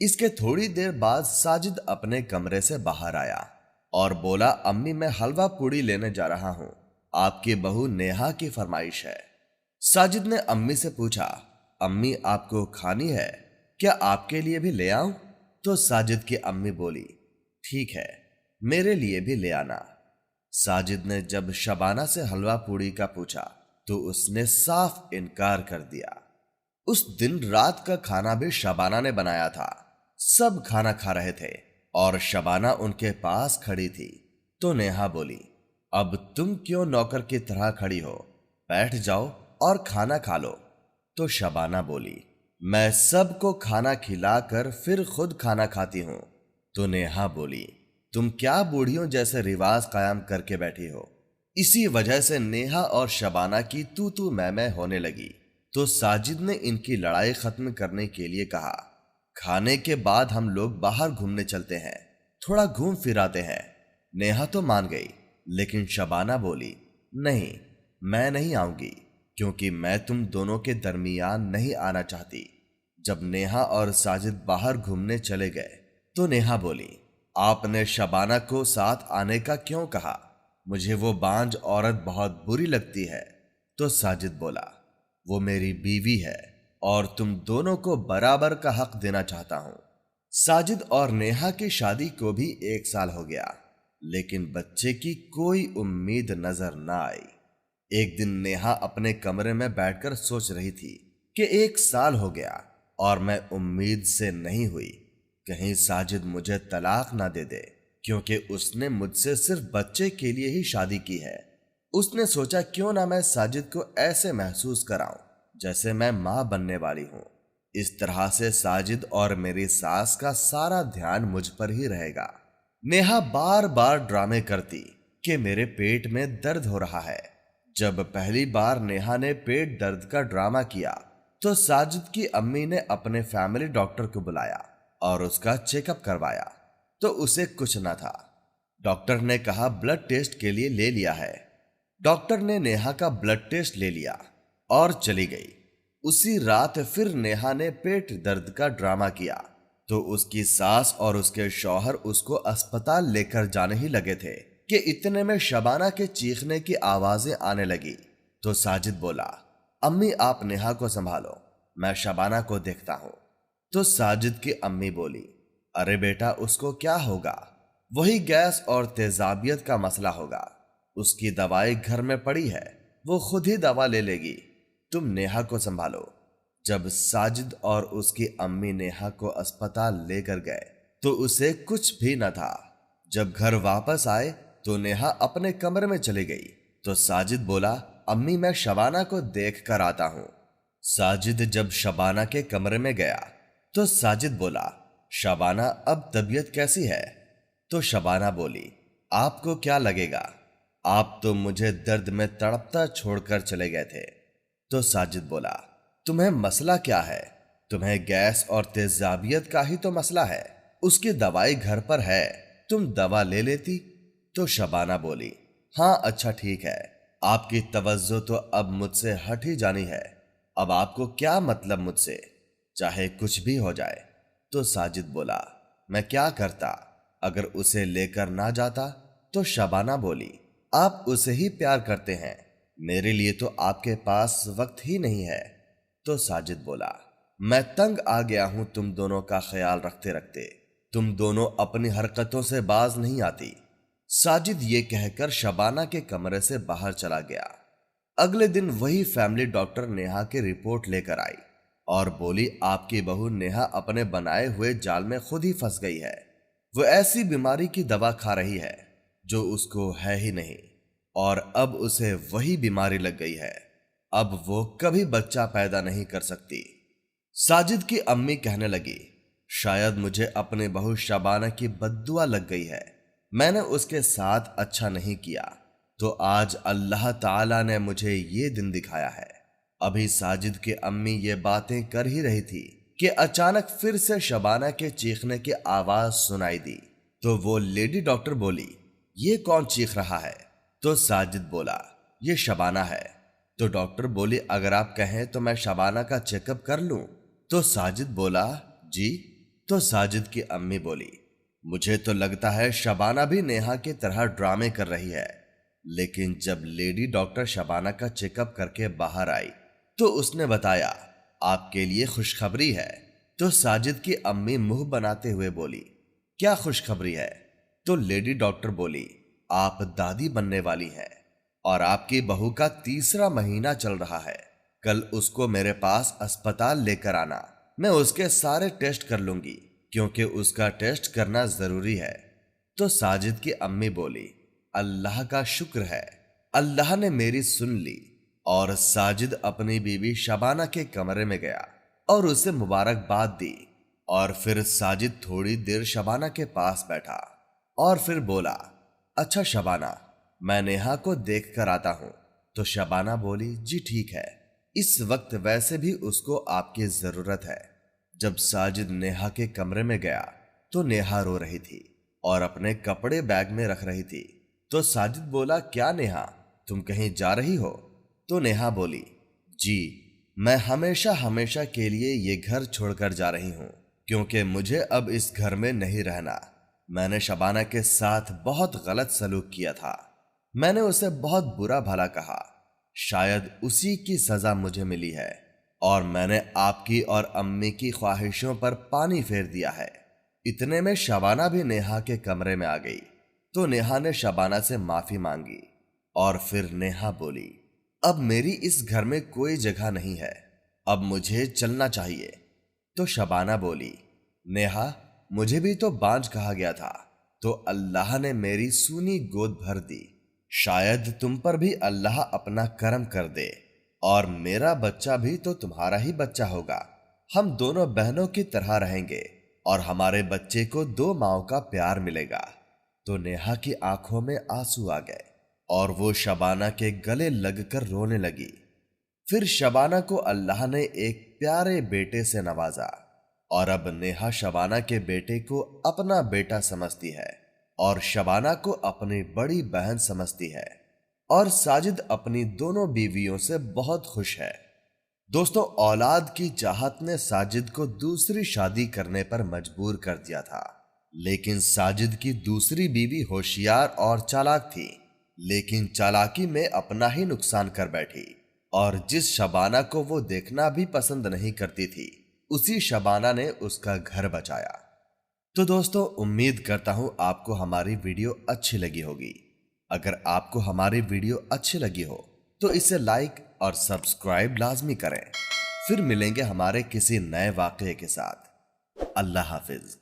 اس کے تھوڑی دیر بعد ساجد اپنے کمرے سے باہر آیا اور بولا، امی میں حلوہ پوڑی لینے جا رہا ہوں، آپ کی بہو نیہا کی فرمائش ہے۔ ساجد نے امی سے پوچھا، امی آپ کو کھانی ہے؟ کیا آپ کے لیے بھی لے آؤں؟ تو ساجد کی امی بولی، ٹھیک ہے، میرے لیے بھی لے آنا۔ ساجد نے جب شبانہ سے حلوہ پوڑی کا پوچھا تو اس نے صاف انکار کر دیا۔ اس دن رات کا کھانا بھی شبانہ نے بنایا تھا۔ سب کھانا کھا رہے تھے اور شبانہ ان کے پاس کھڑی تھی تو نیہا بولی، اب تم کیوں نوکر کی طرح کھڑی ہو؟ بیٹھ جاؤ اور کھانا کھا لو۔ تو شبانہ بولی، میں سب کو کھانا کھلا کر پھر خود کھانا کھاتی ہوں۔ تو نیہا بولی، تم کیا بوڑھیوں جیسے رواج قائم کر کے بیٹھی ہو؟ اسی وجہ سے نیہا اور شبانہ کی تو میں ہونے لگی۔ تو ساجد نے ان کی لڑائی ختم کرنے کے لیے کہا، کھانے کے بعد ہم لوگ باہر گھومنے چلتے ہیں، تھوڑا گھوم پھر آتے ہیں۔ نیہا تو مان گئی، لیکن شبانہ بولی، نہیں، میں نہیں آؤں گی، کیونکہ میں تم دونوں کے درمیان نہیں آنا چاہتی۔ جب نیہا اور ساجد باہر گھومنے چلے گئے تو نیہا بولی، آپ نے شبانہ کو ساتھ آنے کا کیوں کہا؟ مجھے وہ بانجھ عورت بہت بری لگتی ہے۔ تو ساجد بولا، وہ میری بیوی ہے اور تم دونوں کو برابر کا حق دینا چاہتا ہوں۔ ساجد اور نیہا کی شادی کو بھی 1 سال ہو گیا، لیکن بچے کی کوئی امید نظر نہ آئی۔ ایک دن نیہا اپنے کمرے میں بیٹھ کر سوچ رہی تھی کہ 1 سال ہو گیا اور میں امید سے نہیں ہوئی، کہیں ساجد مجھے طلاق نہ دے دے، کیونکہ اس نے مجھ سے صرف بچے کے لیے ہی شادی کی ہے۔ اس نے سوچا کیوں نہ میں ساجد کو ایسے محسوس کراؤں جیسے میں ماں بننے والی ہوں۔ اس طرح سے ساجد اور میری ساس کا سارا دھیان مجھ پر ہی رہے گا۔ نیہا بار بار ڈرامے کرتی کہ میرے پیٹ میں درد ہو رہا ہے۔ جب پہلی بار نیہا نے پیٹ درد کا ڈرامہ کیا تو ساجد کی امی نے اپنے فیملی ڈاکٹر کو بلایا اور اس کا چیک اپ کروایا تو اسے کچھ نہ تھا۔ ڈاکٹر نے کہا بلڈ ٹیسٹ کے لیے لے لیا ہے۔ ڈاکٹر نے نیہا کا بلڈ ٹیسٹ لے لیا اور چلی گئی۔ اسی رات پھر نیہا نے پیٹ درد کا ڈرامہ کیا تو اس کی ساس اور اس کے شوہر اس کو اسپتال لے کر جانے ہی لگے تھے کہ اتنے میں شبانہ کے چیخنے کی آوازیں آنے لگی۔ تو ساجد بولا، امی آپ نیہا کو سنبھالو، میں شبانہ کو دیکھتا ہوں۔ تو ساجد کی امی بولی، ارے بیٹا اس کو کیا ہوگا؟ وہی گیس اور تیزابیت کا مسئلہ ہوگا، اس کی دوائی گھر میں پڑی ہے، وہ خود ہی دوا لے لے گی، تم نیہا کو سنبھالو۔ جب ساجد اور اس کی امی نیہا کو اسپتال لے کر گئے تو اسے کچھ بھی نہ تھا۔ جب گھر واپس آئے تو نیہا اپنے کمرے میں چلی گئی تو ساجد بولا، امی میں شبانہ کو دیکھ کر آتا ہوں۔ ساجد جب شبانہ کے کمرے میں گیا تو ساجد بولا، شبانہ اب طبیعت کیسی ہے؟ تو شبانہ بولی، آپ کو کیا لگے گا؟ آپ تو مجھے درد میں تڑپتا چھوڑ کر چلے گئے تھے۔ تو ساجد بولا، تمہیں مسئلہ کیا ہے؟ تمہیں گیس اور تیزابیت کا ہی تو مسئلہ ہے، اس کی دوائی گھر پر ہے، تم دوا لے لیتی۔ تو شبانہ بولی، ہاں اچھا ٹھیک ہے، آپ کی توجہ تو اب مجھ سے ہٹ ہی جانی ہے، اب آپ کو کیا مطلب مجھ سے، چاہے کچھ بھی ہو جائے۔ تو ساجد بولا، میں کیا کرتا اگر اسے لے کر نہ جاتا؟ تو شبانہ بولی، آپ اسے ہی پیار کرتے ہیں، میرے لیے تو آپ کے پاس وقت ہی نہیں ہے۔ تو ساجد بولا، میں تنگ آ گیا ہوں تم دونوں کا خیال رکھتے رکھتے، تم دونوں اپنی حرکتوں سے باز نہیں آتی۔ ساجد یہ کہہ کر شبانہ کے کمرے سے باہر چلا گیا۔ اگلے دن وہی فیملی ڈاکٹر نیہا کی رپورٹ لے کر آئی اور بولی، آپ کی بہو نیہا اپنے بنائے ہوئے جال میں خود ہی پھنس گئی ہے، وہ ایسی بیماری کی دوا کھا رہی ہے جو اس کو ہے ہی نہیں، اور اب اسے وہی بیماری لگ گئی ہے، اب وہ کبھی بچہ پیدا نہیں کر سکتی۔ ساجد کی امی کہنے لگی، شاید مجھے اپنی بہو شبانہ کی بد دعا لگ گئی ہے، میں نے اس کے ساتھ اچھا نہیں کیا تو آج اللہ تعالیٰ نے مجھے یہ دن دکھایا ہے۔ ابھی ساجد کی امی یہ باتیں کر ہی رہی تھی کہ اچانک پھر سے شبانہ کے چیخنے کی آواز سنائی دی تو وہ لیڈی ڈاکٹر بولی، یہ کون چیخ رہا ہے؟ تو ساجد بولا، یہ شبانہ ہے۔ تو ڈاکٹر بولی، اگر آپ کہیں تو میں شبانہ کا چیک اپ کر لوں؟ تو ساجد بولا، جی۔ تو ساجد کی امی بولی، مجھے تو لگتا ہے شبانہ بھی نیہا کی طرح ڈرامے کر رہی ہے۔ لیکن جب لیڈی ڈاکٹر شبانہ کا چیک اپ کر کے باہر آئی تو اس نے بتایا، آپ کے لیے خوشخبری ہے۔ تو ساجد کی امی منہ بناتے ہوئے بولی، کیا خوشخبری ہے؟ تو لیڈی ڈاکٹر بولی، آپ دادی بننے والی ہیں اور آپ کی بہو کا 3 مہینہ چل رہا ہے۔ کل اس کو میرے پاس اسپتال لے کر آنا، میں اس کے سارے ٹیسٹ کر لوں گی کیونکہ اس کا ٹیسٹ کرنا ضروری ہے۔ تو ساجد کی امی بولی، اللہ کا شکر ہے، اللہ نے میری سن لی۔ اور ساجد اپنی بیوی شبانہ کے کمرے میں گیا اور اسے مبارکباد دی، اور پھر ساجد تھوڑی دیر شبانہ کے پاس بیٹھا اور پھر بولا، اچھا شبانہ، میں نیہا کو دیکھ کر آتا ہوں۔ تو شبانہ بولی، جی ٹھیک ہے، اس وقت ویسے بھی اس کو آپ کی ضرورت ہے۔ جب ساجد نیہا کے کمرے میں گیا تو نیہا رو رہی تھی اور اپنے کپڑے بیگ میں رکھ رہی تھی۔ تو ساجد بولا، کیا نیہا، تم کہیں جا رہی ہو؟ تو نیہا بولی، جی میں ہمیشہ ہمیشہ کے لیے یہ گھر چھوڑ کر جا رہی ہوں کیونکہ مجھے اب اس گھر میں نہیں رہنا۔ میں نے شبانہ کے ساتھ بہت غلط سلوک کیا تھا، میں نے اسے بہت برا بھلا کہا، شاید اسی کی سزا مجھے ملی ہے، اور میں نے آپ کی اور امی کی خواہشوں پر پانی پھیر دیا ہے۔ اتنے میں شبانہ بھی نیہا کے کمرے میں آ گئی تو نیہا نے شبانہ سے معافی مانگی، اور پھر نیہا بولی، اب میری اس گھر میں کوئی جگہ نہیں ہے، اب مجھے چلنا چاہیے۔ تو شبانہ بولی، نیہا، مجھے بھی تو بانجھ کہا گیا تھا، تو اللہ نے میری سونی گود بھر دی، شاید تم پر بھی اللہ اپنا کرم کر دے، اور میرا بچہ بھی تو تمہارا ہی بچہ ہوگا، ہم دونوں بہنوں کی طرح رہیں گے اور ہمارے بچے کو 2 ماؤں کا پیار ملے گا۔ تو نیہا کی آنکھوں میں آنسو آ گئے اور وہ شبانہ کے گلے لگ کر رونے لگی۔ پھر شبانہ کو اللہ نے ایک پیارے بیٹے سے نوازا، اور اب نیہا شبانہ کے بیٹے کو اپنا بیٹا سمجھتی ہے اور شبانہ کو اپنی بڑی بہن سمجھتی ہے، اور ساجد اپنی دونوں بیویوں سے بہت خوش ہے۔ دوستوں، اولاد کی چاہت نے ساجد کو دوسری شادی کرنے پر مجبور کر دیا تھا، لیکن ساجد کی دوسری بیوی ہوشیار اور چالاک تھی، لیکن چالاکی میں اپنا ہی نقصان کر بیٹھی، اور جس شبانہ کو وہ دیکھنا بھی پسند نہیں کرتی تھی، اسی شبانہ نے اس کا گھر بچایا۔ تو دوستو، امید کرتا ہوں آپ کو ہماری ویڈیو اچھی لگی ہوگی۔ اگر آپ کو ہماری ویڈیو اچھی لگی ہو تو اسے لائک اور سبسکرائب لازمی کریں۔ پھر ملیں گے ہمارے کسی نئے واقعے کے ساتھ۔ اللہ حافظ۔